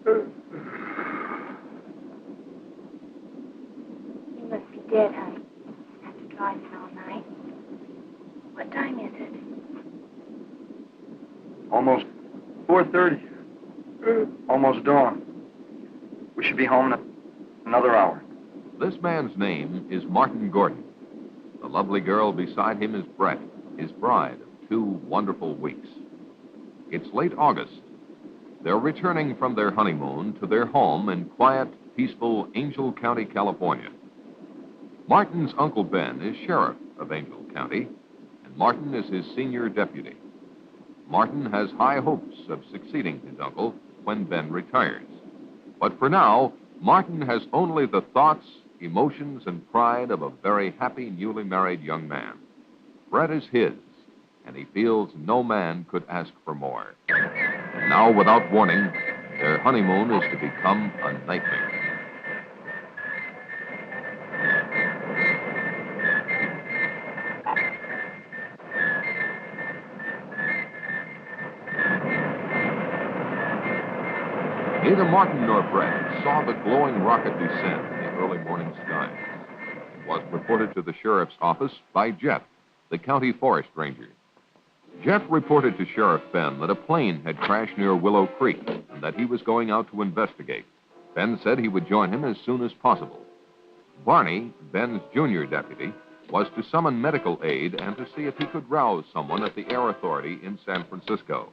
You must be dead, honey. After driving all night. What time is it? Almost 4:30. Almost dawn. We should be home in another hour. This man's name is Martin Gordon. The lovely girl beside him is Brett, his bride of 2 wonderful weeks. It's late August. They're returning from their honeymoon to their home in quiet, peaceful Angel County, California. Martin's Uncle Ben is sheriff of Angel County, and Martin is his senior deputy. Martin has high hopes of succeeding his uncle when Ben retires. But for now, Martin has only the thoughts, emotions, and pride of a very happy, newly married young man. Brett is his, and he feels no man could ask for more. Now, without warning, their honeymoon is to become a nightmare. Neither Martin nor Brett saw the glowing rocket descend in the early morning skies. It was reported to the sheriff's office by Jeff, the county forest ranger. Jeff reported to Sheriff Ben that a plane had crashed near Willow Creek and that he was going out to investigate. Ben said he would join him as soon as possible. Barney, Ben's junior deputy, was to summon medical aid and to see if he could rouse someone at the Air Authority in San Francisco.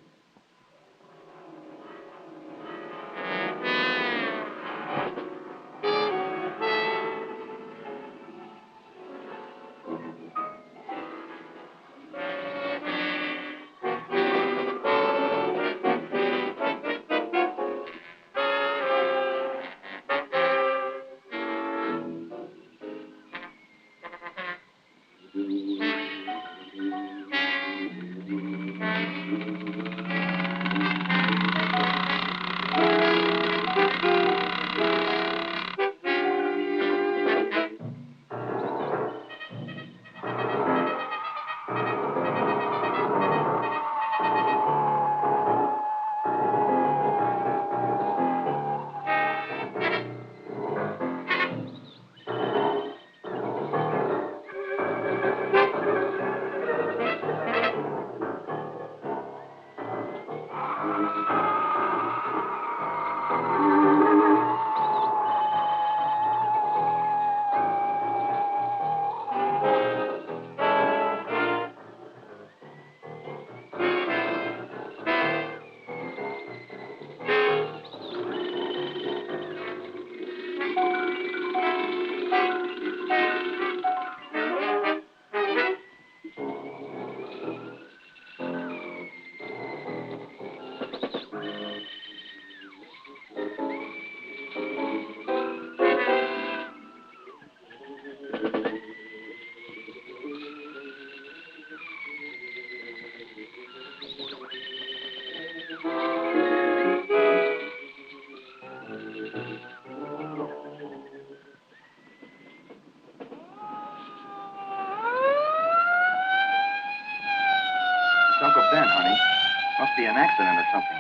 Be an accident or something.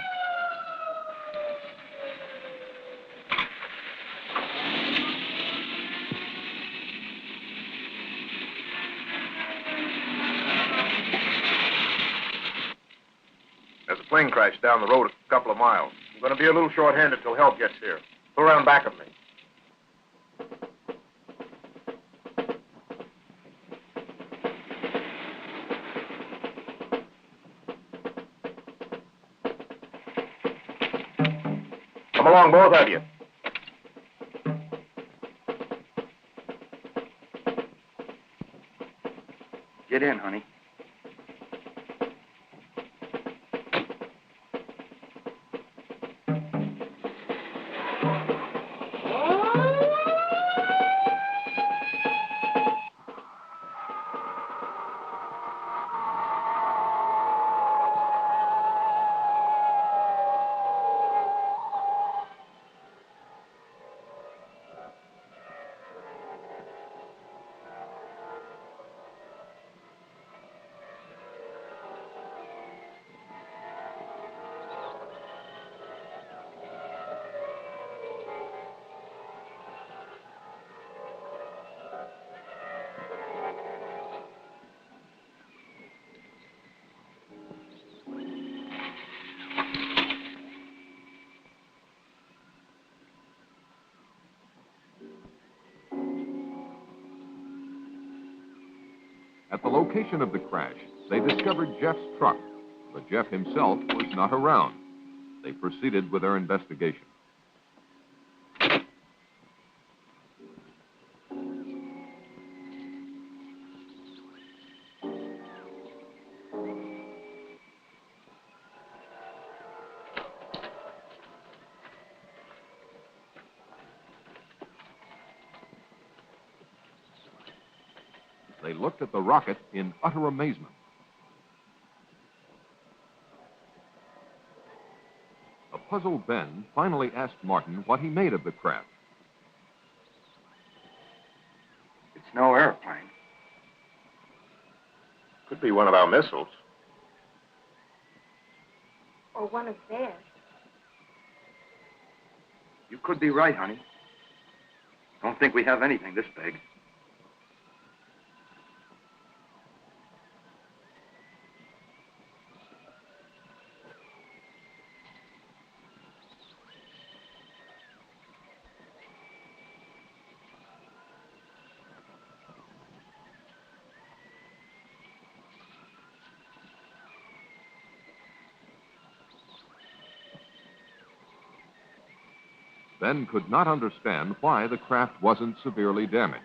There's a plane crash down the road a couple of miles. I'm going to be a little short-handed till help gets here. Go around back of me. Come along, both of you. Get in, honey. At the location of the crash, they discovered Jeff's truck, but Jeff himself was not around. They proceeded with their investigation. They looked at the rocket in utter amazement. A puzzled Ben finally asked Martin what he made of the craft. It's no airplane. Could be one of our missiles. Or one of theirs. You could be right, honey. Don't think we have anything this big. Ben could not understand why the craft wasn't severely damaged.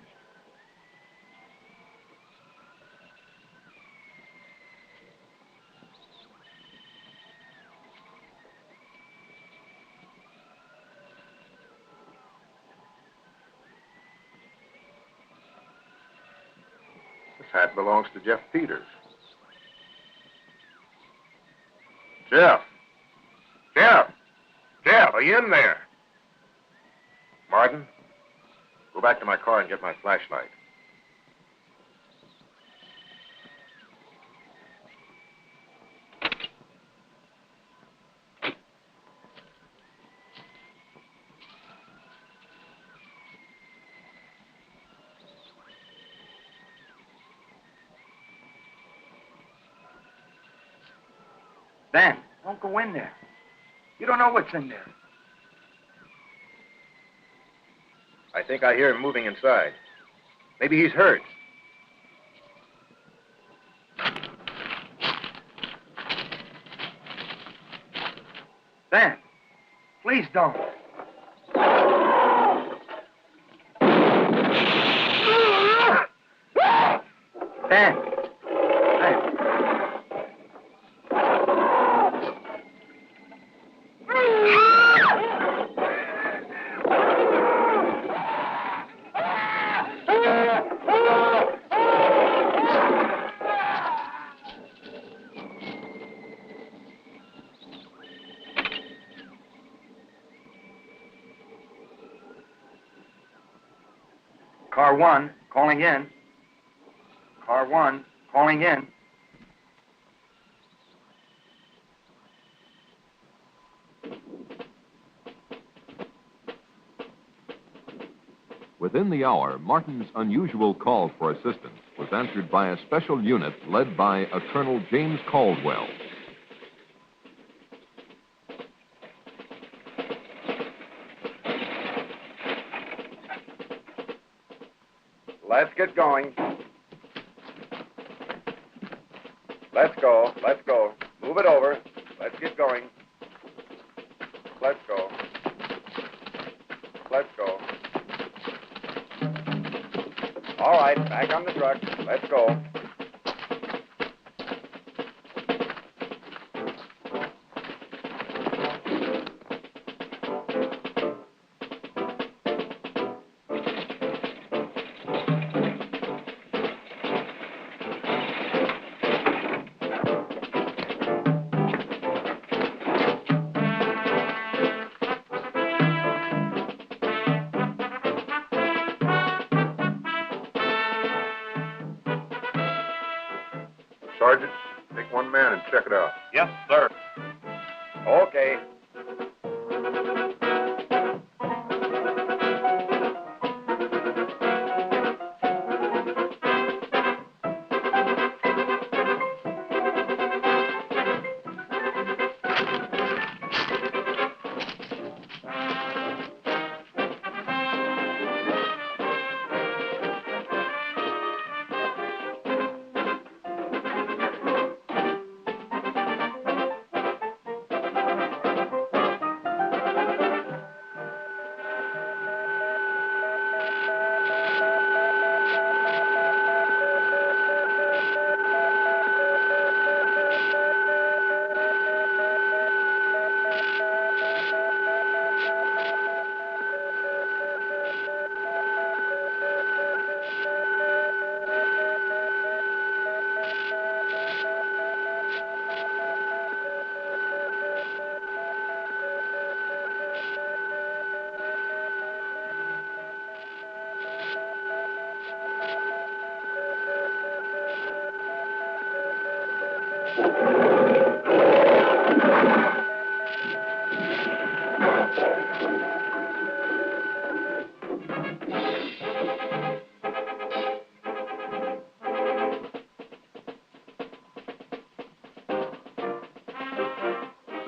This hat belongs to Jeff Peters. Jeff! Jeff! Jeff, are you in there? Martin, go back to my car and get my flashlight. Ben, don't go in there. You don't know what's in there. I think I hear him moving inside. Maybe he's hurt. Ben, please don't. Ben. Ben. Car 1, calling in. Car 1, calling in. Within the hour, Martin's unusual call for assistance was answered by a special unit led by a Colonel James Caldwell. Let's get going. Let's go. Let's go. Move it over. Let's get going. Let's go. Let's go. All right, back on the truck. Let's go. Sergeant, take one man and check it out. Yes, sir. Okay.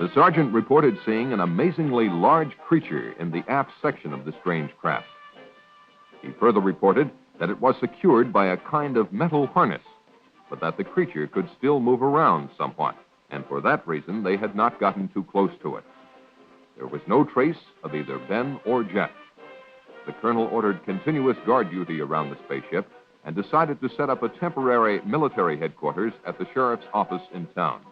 The sergeant reported seeing an amazingly large creature in the aft section of the strange craft. He further reported that it was secured by a kind of metal harness, but that the creature could still move around somewhat, and for that reason they had not gotten too close to it. There was no trace of either Ben or Jet. The colonel ordered continuous guard duty around the spaceship and decided to set up a temporary military headquarters at the sheriff's office in town.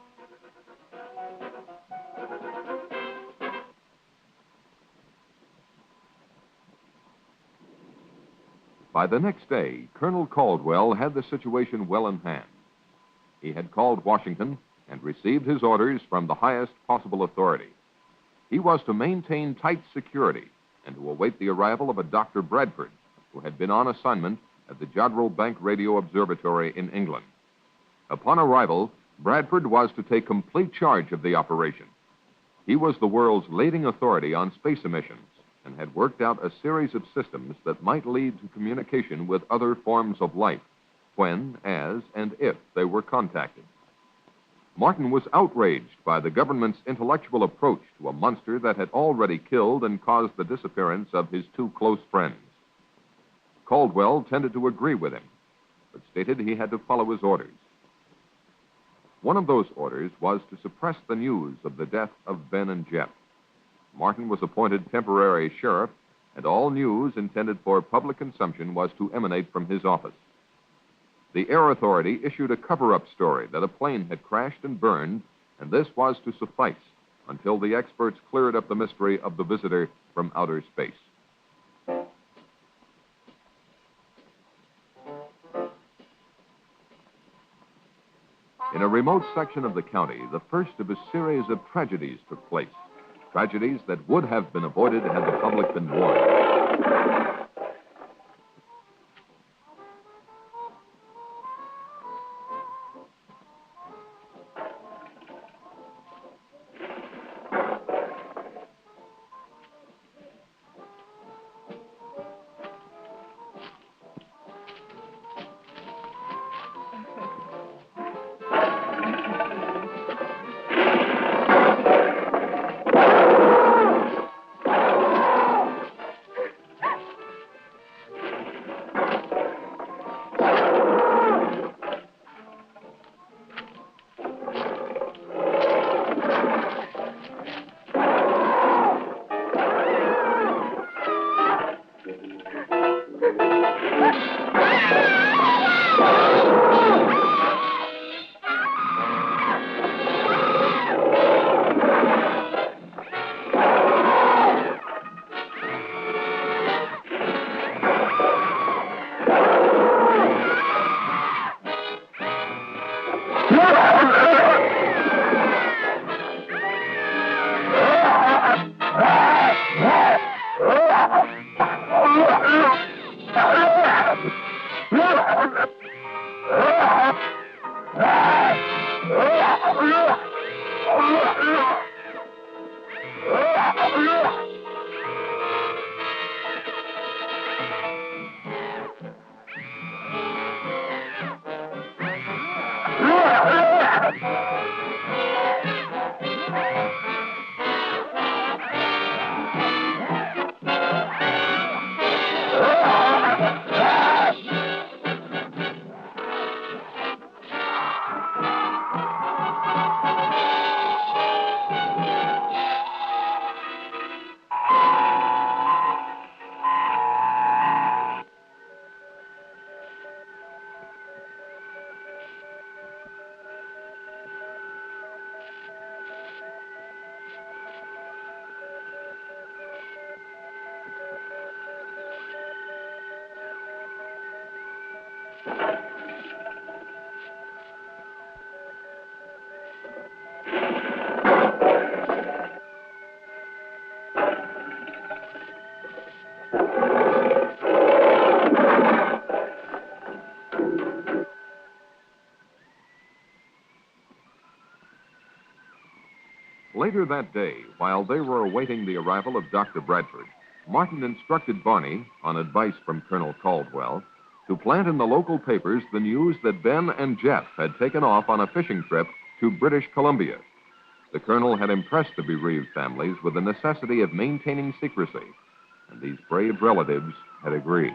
By the next day, Colonel Caldwell had the situation well in hand. He had called Washington and received his orders from the highest possible authority. He was to maintain tight security and to await the arrival of a Dr. Bradford, who had been on assignment at the 𝗪𝗏𝗱 Radio Observatory in England. Upon arrival, Bradford was to take complete charge of the operation. He was the world's leading authority on space emissions and had worked out a series of systems that might lead to communication with other forms of life when, as, and if they were contacted. Martin was outraged by the government's intellectual approach to a monster that had already killed and caused the disappearance of his two close friends. Caldwell tended to agree with him, but stated he had to follow his orders. One of those orders was to suppress the news of the death of Ben and Jeff. Martin was appointed temporary sheriff, and all news intended for public consumption was to emanate from his office. The Air Authority issued a cover-up story that a plane had crashed and burned, and this was to suffice until the experts cleared up the mystery of the visitor from outer space. In a remote section of the county, the first of a series of tragedies took place. Tragedies that would have been avoided had the public been warned. Later that day, while they were awaiting the arrival of Dr. Bradford, Martin instructed Barney, on advice from Colonel Caldwell, to plant in the local papers the news that Ben and Jeff had taken off on a fishing trip to British Columbia. The colonel had impressed the bereaved families with the necessity of maintaining secrecy, and these brave relatives had agreed.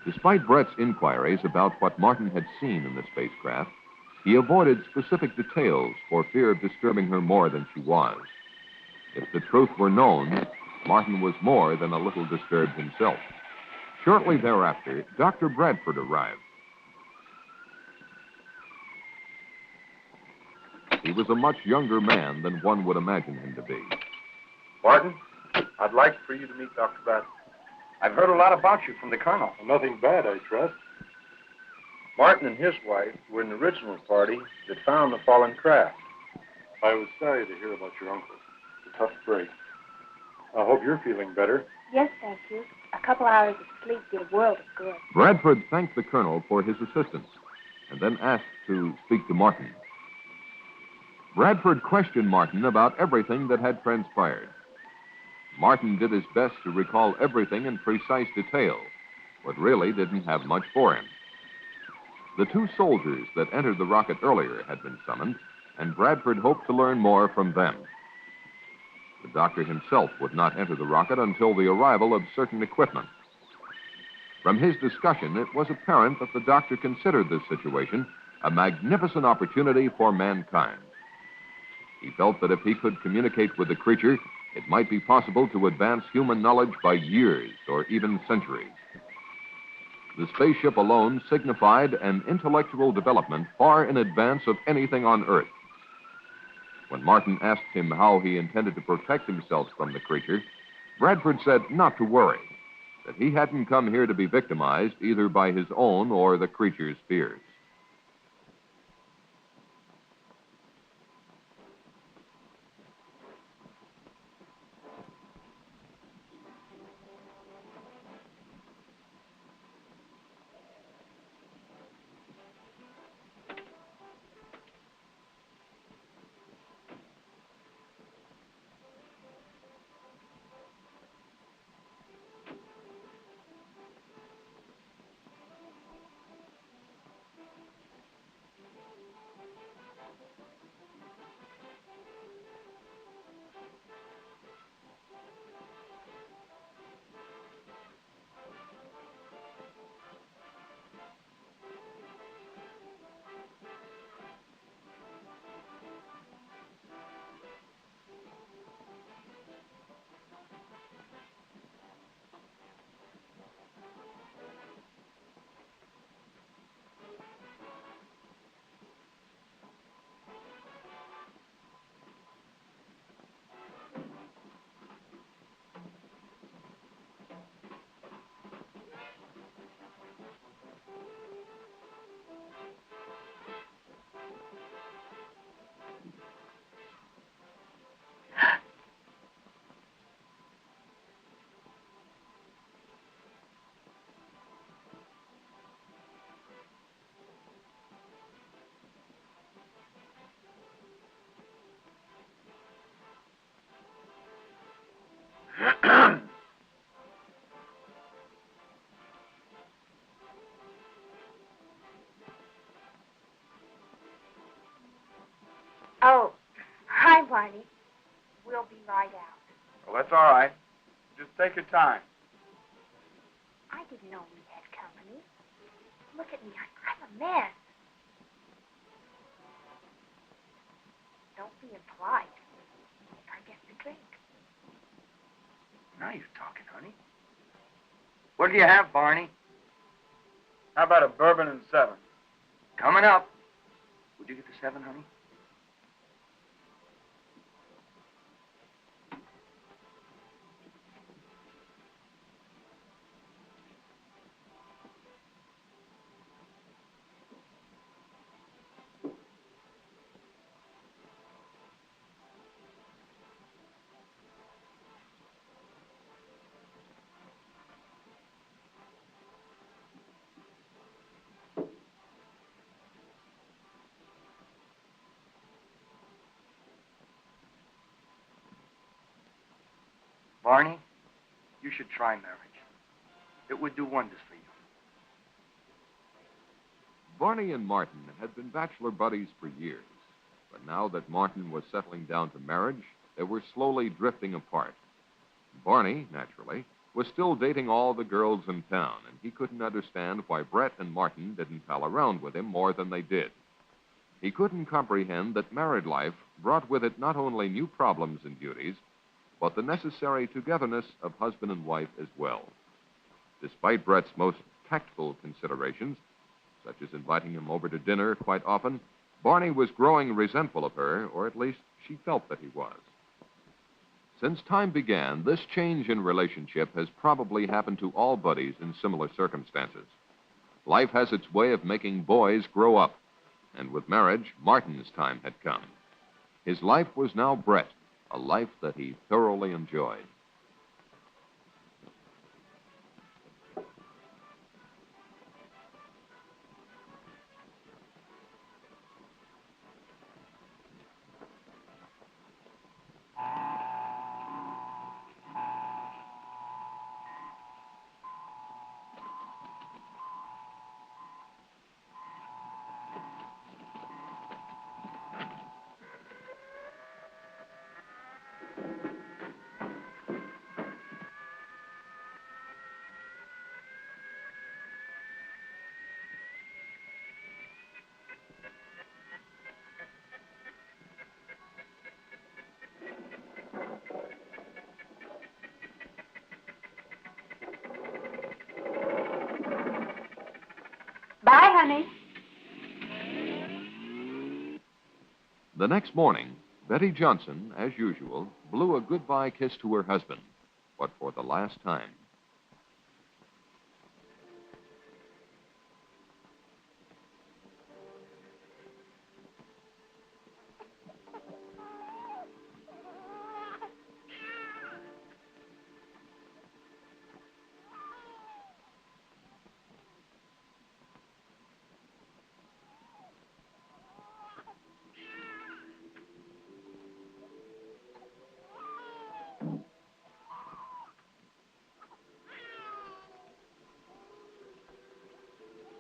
Despite Brett's inquiries about what Martin had seen in the spacecraft, he avoided specific details for fear of disturbing her more than she was. If the truth were known, Martin was more than a little disturbed himself. Shortly thereafter, Dr. Bradford arrived. He was a much younger man than one would imagine him to be. Martin, I'd like for you to meet Dr. Bradford. I've heard a lot about you from the colonel. Nothing bad, I trust. Martin and his wife were in the original party that found the fallen craft. I was sorry to hear about your uncle. It's a tough break. I hope you're feeling better. Yes, thank you. A couple hours of sleep did a world of good. Bradford thanked the colonel for his assistance and then asked to speak to Martin. Bradford questioned Martin about everything that had transpired. Martin did his best to recall everything in precise detail, but really didn't have much for him. The two soldiers that entered the rocket earlier had been summoned, and Bradford hoped to learn more from them. The doctor himself would not enter the rocket until the arrival of certain equipment. From his discussion, it was apparent that the doctor considered this situation a magnificent opportunity for mankind. He felt that if he could communicate with the creature, it might be possible to advance human knowledge by years or even centuries. The spaceship alone signified an intellectual development far in advance of anything on Earth. When Martin asked him how he intended to protect himself from the creature, Bradford said not to worry, that he hadn't come here to be victimized either by his own or the creature's fears. Oh, hi, Barney. We'll be right out. Well, that's all right. Just take your time. I didn't know we had company. Look at me. I'm a mess. Don't be impolite. I get the drink. Now you're talking, honey. What do you have, Barney? How about a bourbon and 7? Coming up. Would you get the 7, honey? Barney, you should try marriage. It would do wonders for you. Barney and Martin had been bachelor buddies for years, but now that Martin was settling down to marriage, they were slowly drifting apart. Barney, naturally, was still dating all the girls in town, and he couldn't understand why Brett and Martin didn't pal around with him more than they did. He couldn't comprehend that married life brought with it not only new problems and duties, but the necessary togetherness of husband and wife as well. Despite Brett's most tactful considerations, such as inviting him over to dinner quite often, Barney was growing resentful of her, or at least she felt that he was. Since time began, this change in relationship has probably happened to all buddies in similar circumstances. Life has its way of making boys grow up, and with marriage, Martin's time had come. His life was now Brett, a life that he thoroughly enjoyed. Bye, honey. The next morning, Betty Johnson, as usual, blew a goodbye kiss to her husband, but for the last time.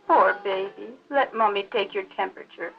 Poor baby. Let Mommy take your temperature.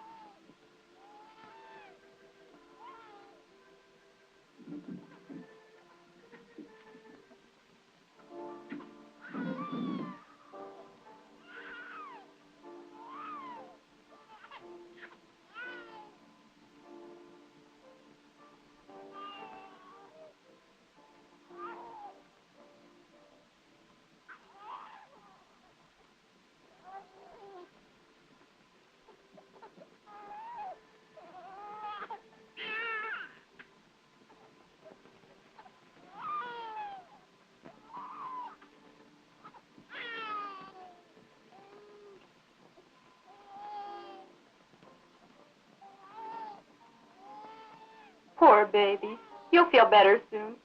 Poor baby. You'll feel better soon.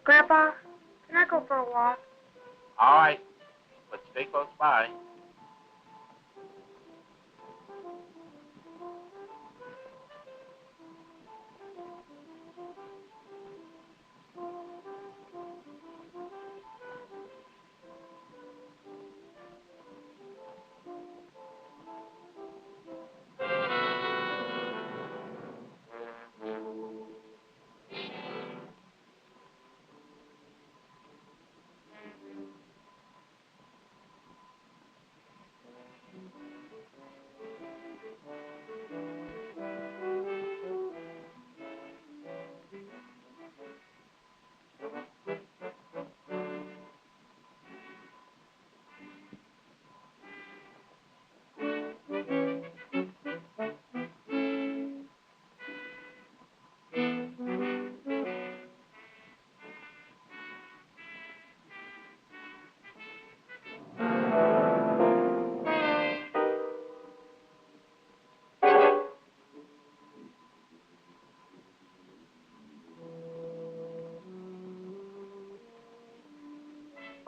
Grandpa, can I go for a walk? All right, but stay close by.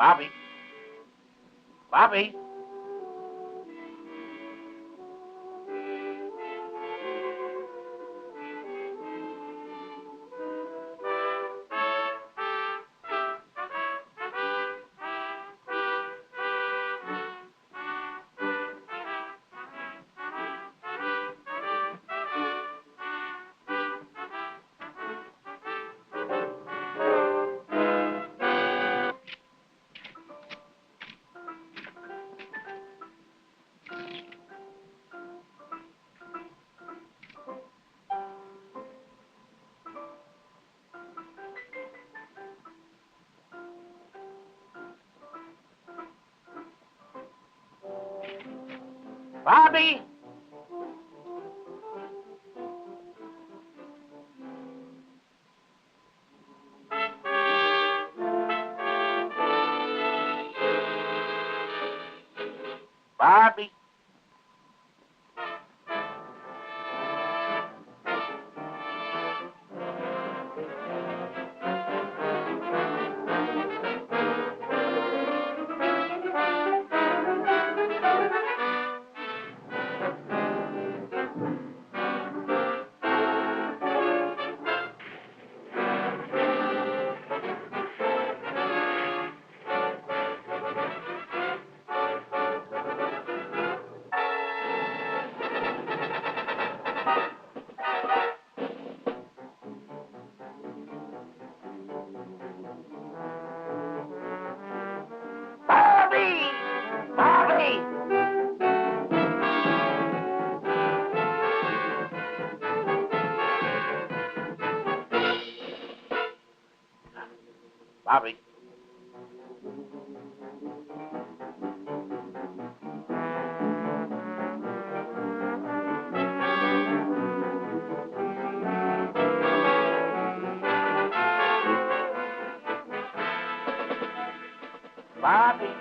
Bobby. Bobby. Bobby! Bobby! Bobby. Bobby.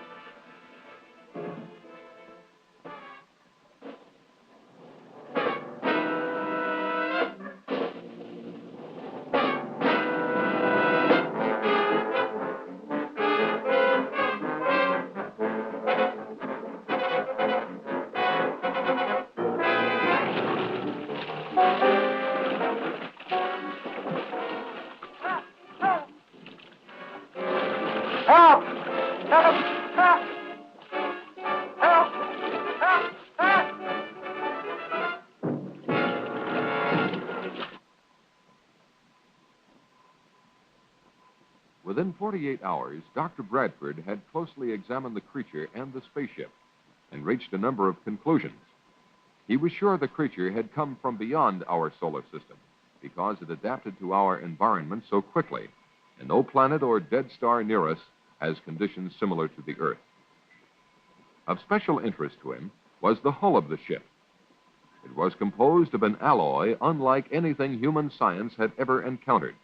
Help! Help! Help! Help! Help! Help! Within 48 hours, Dr. Bradford had closely examined the creature and the spaceship and reached a number of conclusions. He was sure the creature had come from beyond our solar system because it adapted to our environment so quickly, and no planet or dead star near us has conditions similar to the Earth. Of special interest to him was the hull of the ship. It was composed of an alloy unlike anything human science had ever encountered.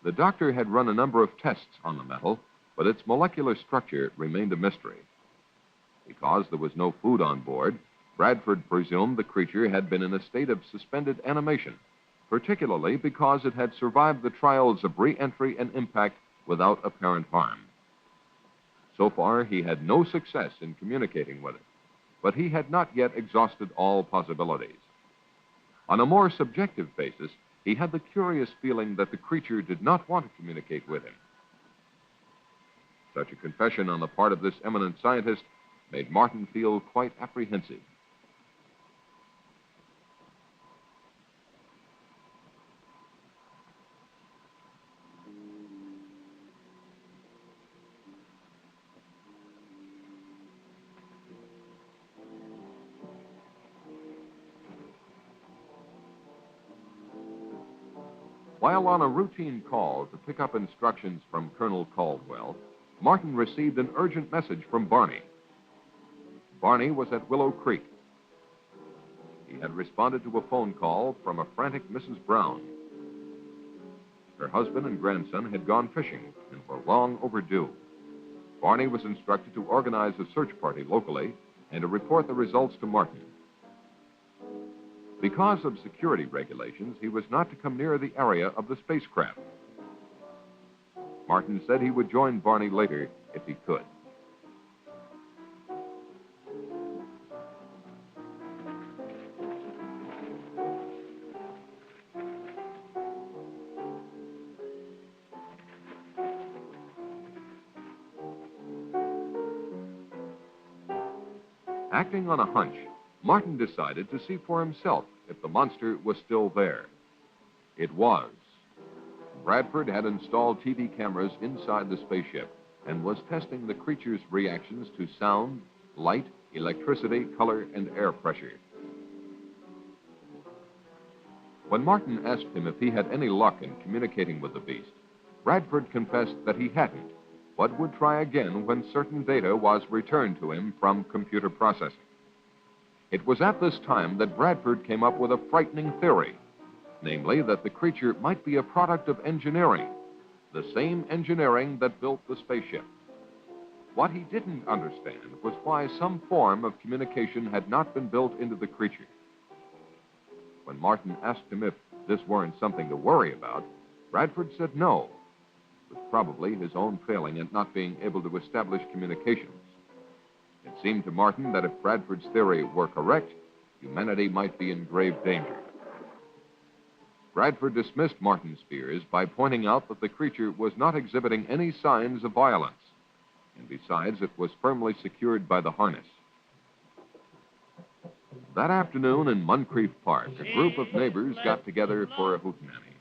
The doctor had run a number of tests on the metal, but its molecular structure remained a mystery. Because there was no food on board, Bradford presumed the creature had been in a state of suspended animation, particularly because it had survived the trials of re-entry and impact without apparent harm. So far, he had no success in communicating with it, but he had not yet exhausted all possibilities. On a more subjective basis, he had the curious feeling that the creature did not want to communicate with him. Such a confession on the part of this eminent scientist made Martin feel quite apprehensive. While on a routine call to pick up instructions from Colonel Caldwell, Martin received an urgent message from Barney. Barney was at Willow Creek. He had responded to a phone call from a frantic Mrs. Brown. Her husband and grandson had gone fishing and were long overdue. Barney was instructed to organize a search party locally and to report the results to Martin. Because of security regulations, he was not to come near the area of the spacecraft. Martin said he would join Barney later if he could. Acting on a hunch, Martin decided to see for himself if the monster was still there. It was. Bradford had installed TV cameras inside the spaceship and was testing the creature's reactions to sound, light, electricity, color, and air pressure. When Martin asked him if he had any luck in communicating with the beast, Bradford confessed that he hadn't, but would try again when certain data was returned to him from computer processing. It was at this time that Bradford came up with a frightening theory, namely that the creature might be a product of engineering, the same engineering that built the spaceship. What he didn't understand was why some form of communication had not been built into the creature. When Martin asked him if this weren't something to worry about, Bradford said no. It was probably his own failing at not being able to establish communications. It seemed to Martin that if Bradford's theory were correct, humanity might be in grave danger. Bradford dismissed Martin's fears by pointing out that the creature was not exhibiting any signs of violence, and besides, it was firmly secured by the harness. That afternoon in Moncrief Park, a group of neighbors got together for a hootenanny.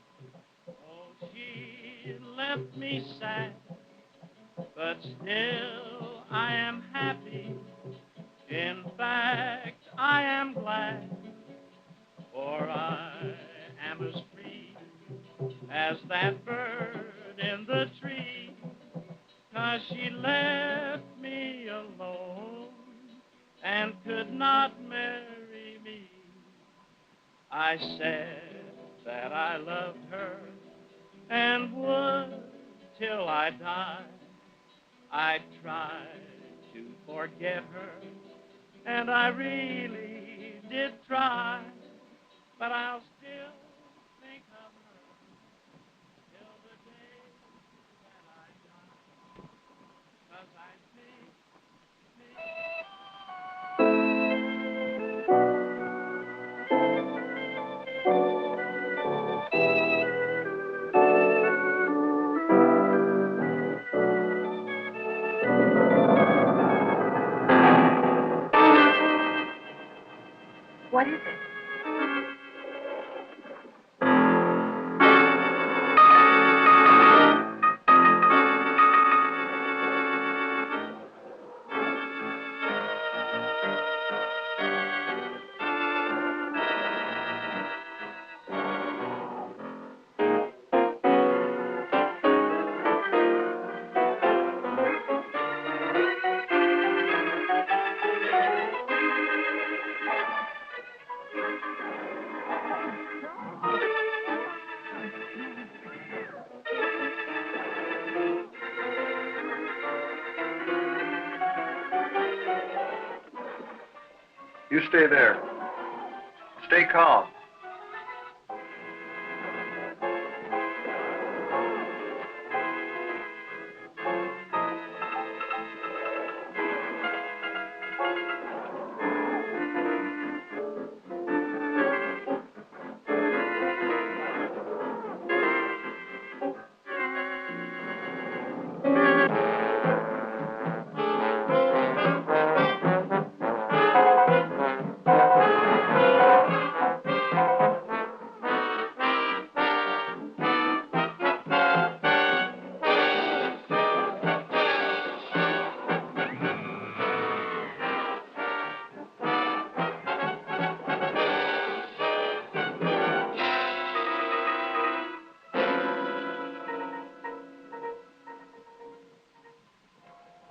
Oh, she left me sad, but still I am happy. In fact, I am glad, for I am as free as that bird in the tree, 'cause she left me alone and could not marry me. I said that I loved her and would till I died. I tried to forget her, and I really did try, but I'll still think of her till the day that I die, 'cause I think What is it? You stay there. Stay calm.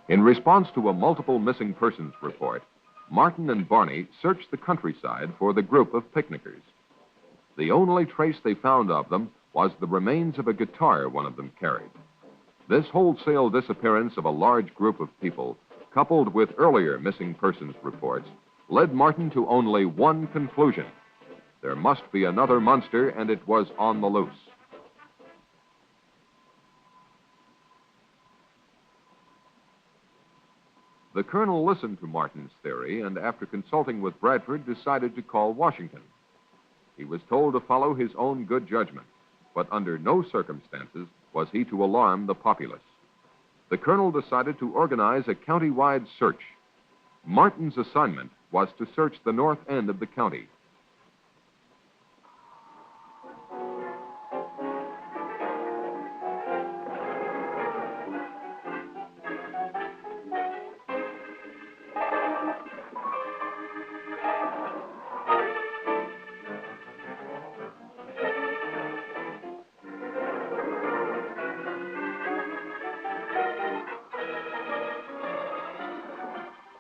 In response to a multiple missing persons report, Martin and Barney searched the countryside for the group of picnickers. The only trace they found of them was the remains of a guitar one of them carried. This wholesale disappearance of a large group of people, coupled with earlier missing persons reports, led Martin to only one conclusion. There must be another monster, and it was on the loose. The colonel listened to Martin's theory, and after consulting with Bradford, decided to call Washington. He was told to follow his own good judgment, but under no circumstances was he to alarm the populace. The colonel decided to organize a county-wide search. Martin's assignment was to search the north end of the county.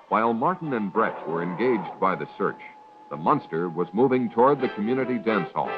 While Martin and Brett were engaged by the search, the monster was moving toward the community dance hall.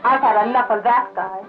I've had enough of that guy.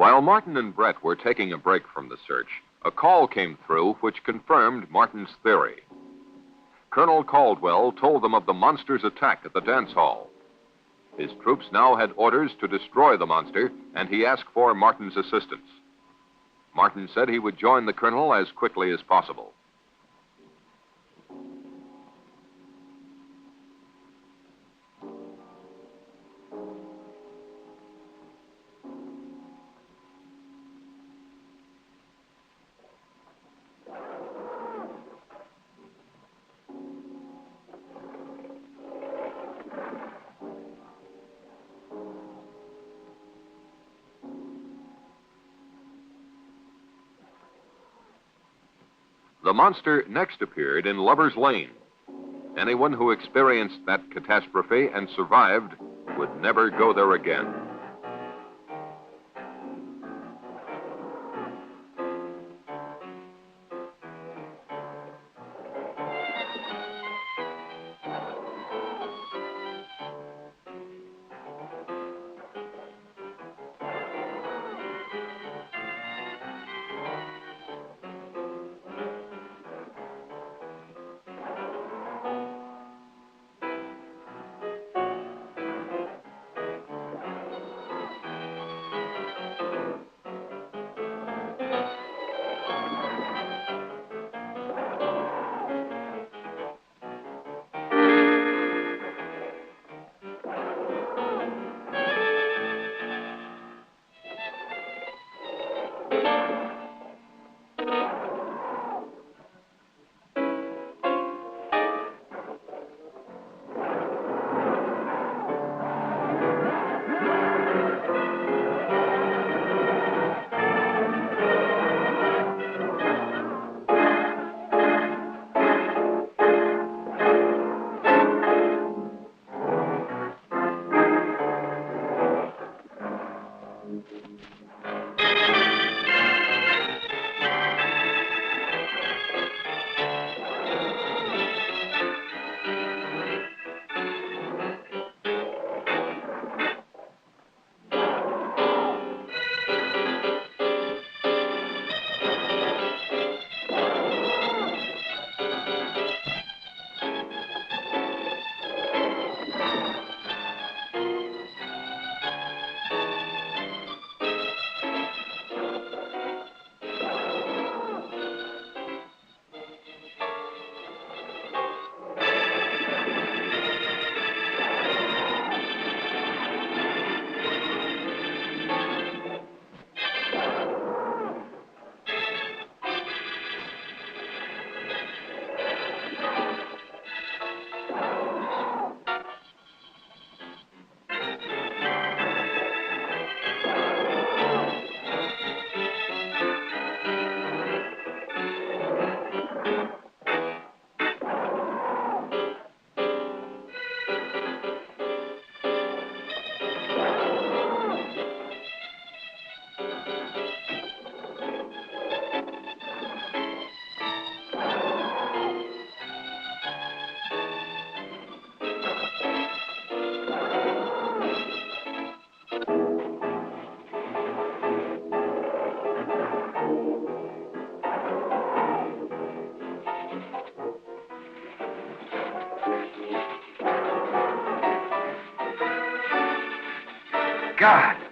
While Martin and Brett were taking a break from the search, a call came through which confirmed Martin's theory. Colonel Caldwell told them of the monster's attack at the dance hall. His troops now had orders to destroy the monster, and he asked for Martin's assistance. Martin said he would join the colonel as quickly as possible. The monster next appeared in Lover's Lane. Anyone who experienced that catastrophe and survived would never go there again. God!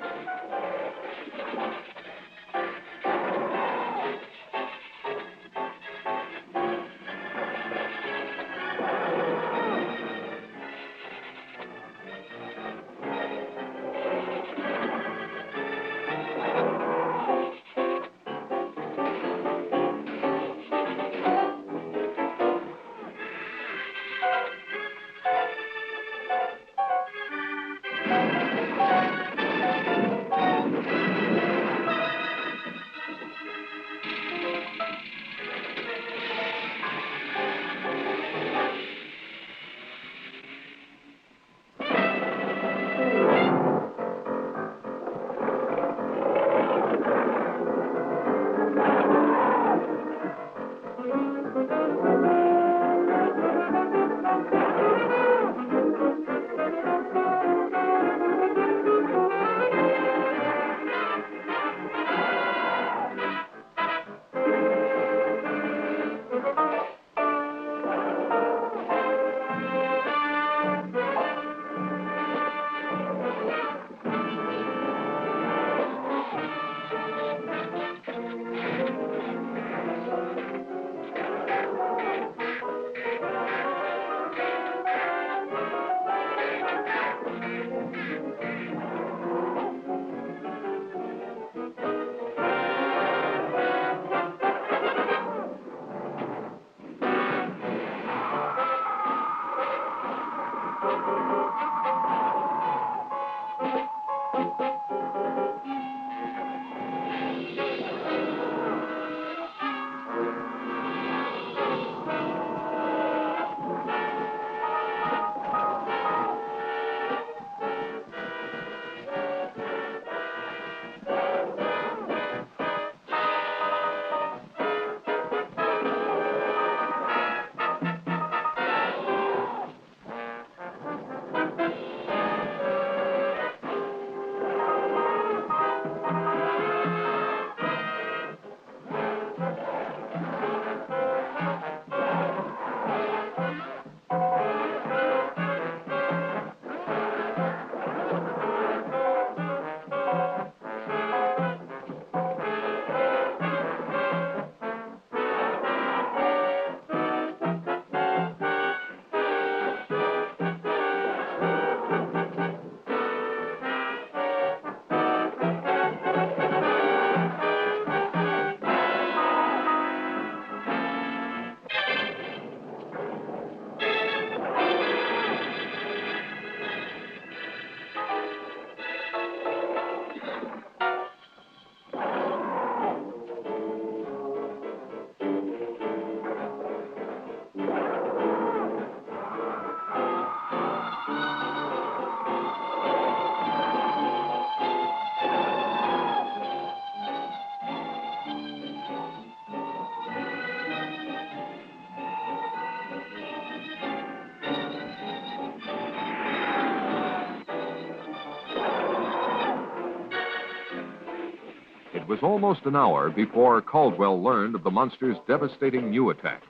It was almost an hour before Caldwell learned of the monster's devastating new attack.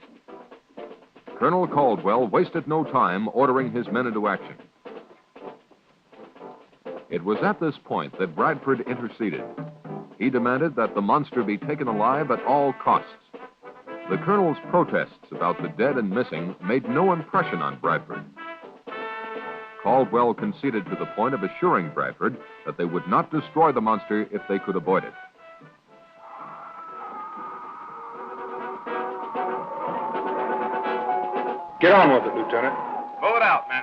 Colonel Caldwell wasted no time ordering his men into action. It was at this point that Bradford interceded. He demanded that the monster be taken alive at all costs. The colonel's protests about the dead and missing made no impression on Bradford. Caldwell conceded to the point of assuring Bradford that they would not destroy the monster if they could avoid it. Get on with it, Lieutenant. Move it out, men.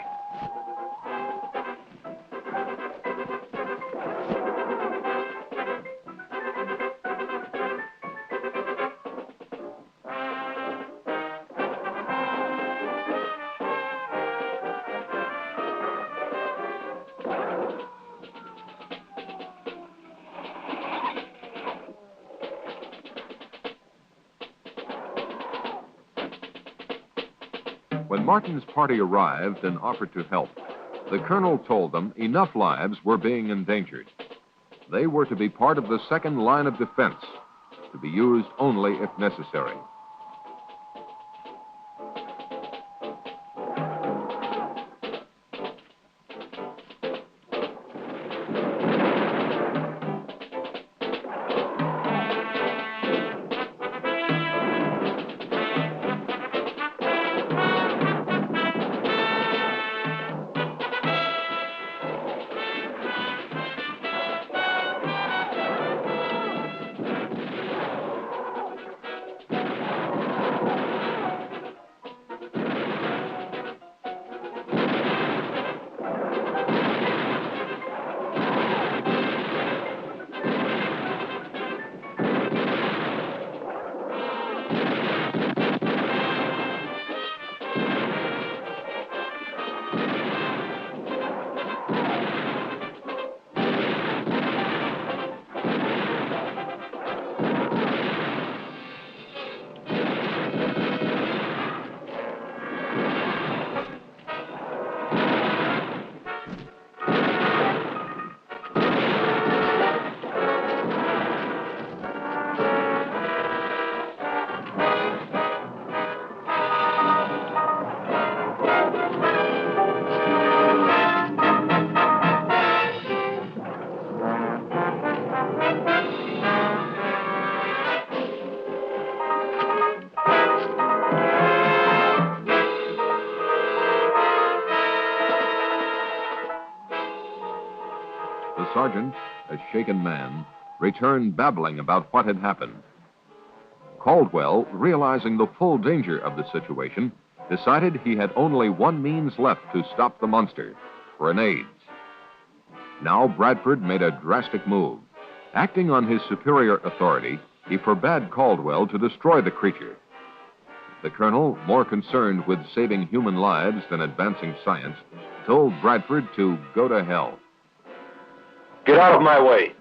When Martin's party arrived and offered to help, the colonel told them enough lives were being endangered. They were to be part of the second line of defense, to be used only if necessary. The sergeant, a shaken man, returned babbling about what had happened. Caldwell, realizing the full danger of the situation, decided he had only one means left to stop the monster: grenades. Now Bradford made a drastic move. Acting on his superior authority, he forbade Caldwell to destroy the creature. The colonel, more concerned with saving human lives than advancing science, told Bradford to go to hell. Get out of my way.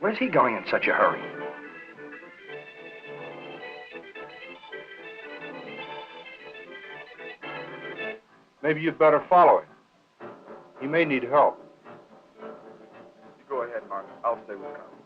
Where's he going in such a hurry? Maybe you'd better follow him. He may need help. You go ahead, Mark. I'll stay with Connie.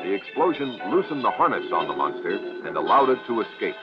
The explosion loosened the harness on the monster and allowed it to escape.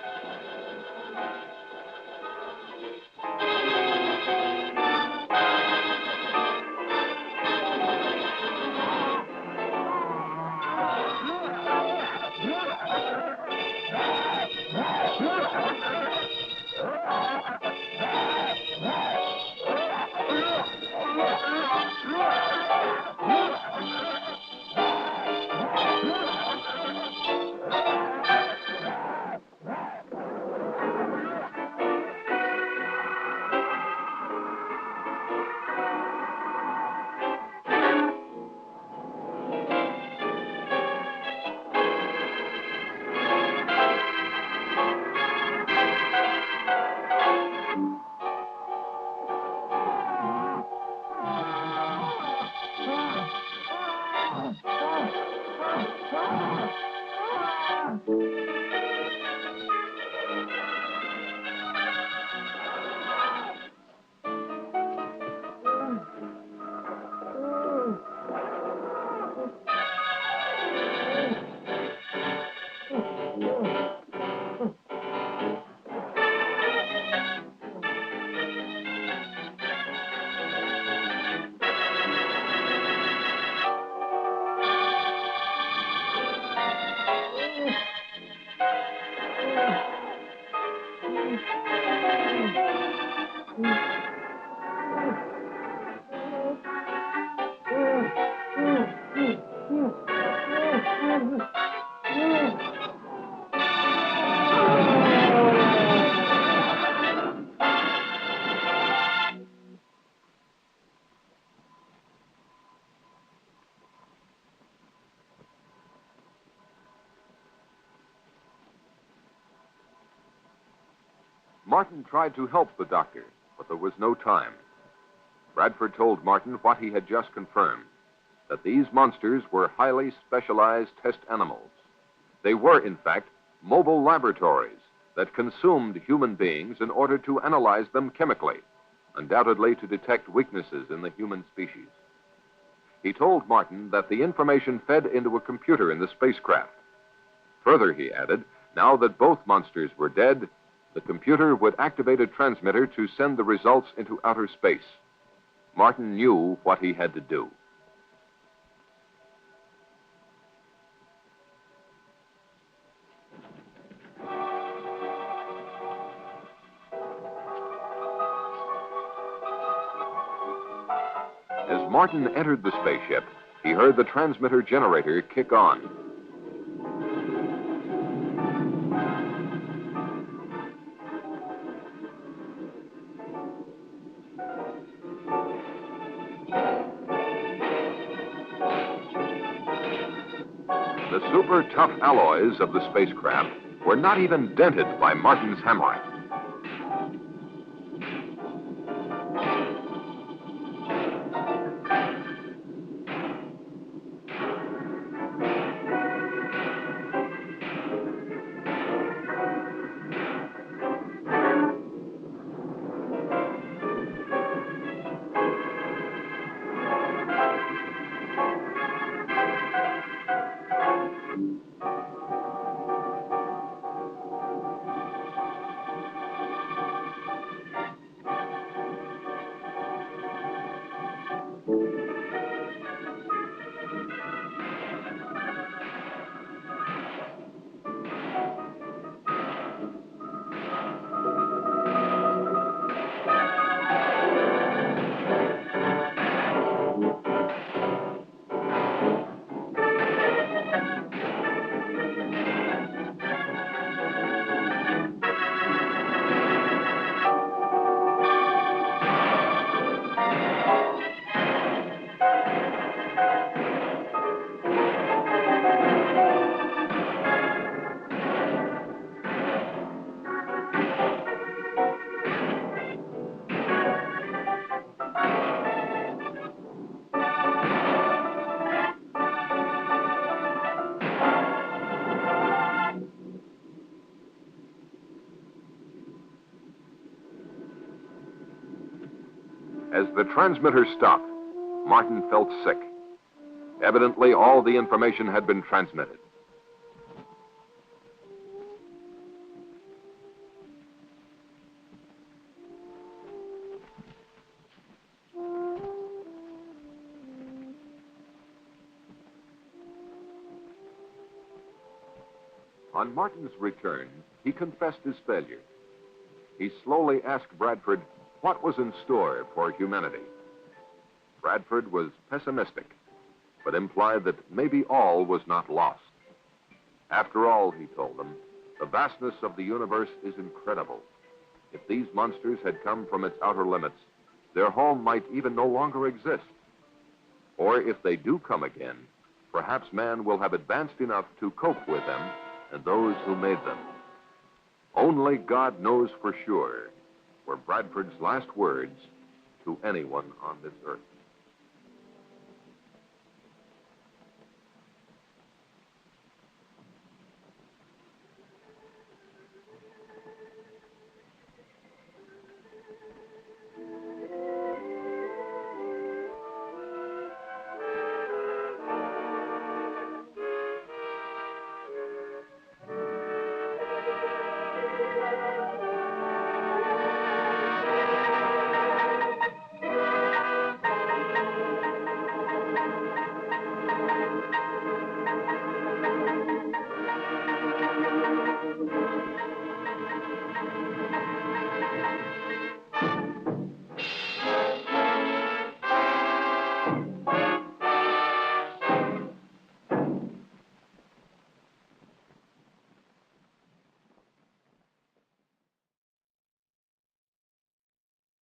Martin tried to help the doctor, but there was no time. Bradford told Martin what he had just confirmed, that these monsters were highly specialized test animals. They were, in fact, mobile laboratories that consumed human beings in order to analyze them chemically, undoubtedly to detect weaknesses in the human species. He told Martin that the information fed into a computer in the spacecraft. Further, he added, now that both monsters were dead, the computer would activate a transmitter to send the results into outer space. Martin knew what he had to do. As Martin entered the spaceship, he heard the transmitter generator kick on. The super tough alloys of the spacecraft were not even dented by Martin's hammering. As the transmitter stopped, Martin felt sick. Evidently, all the information had been transmitted. On Martin's return, he confessed his failure. He slowly asked Bradford what was in store for humanity. Bradford was pessimistic, but implied that maybe all was not lost. After all, he told them, the vastness of the universe is incredible. If these monsters had come from its outer limits, their home might even no longer exist. Or if they do come again, perhaps man will have advanced enough to cope with them and those who made them. Only God knows for sure, were Bradford's last words to anyone on this earth.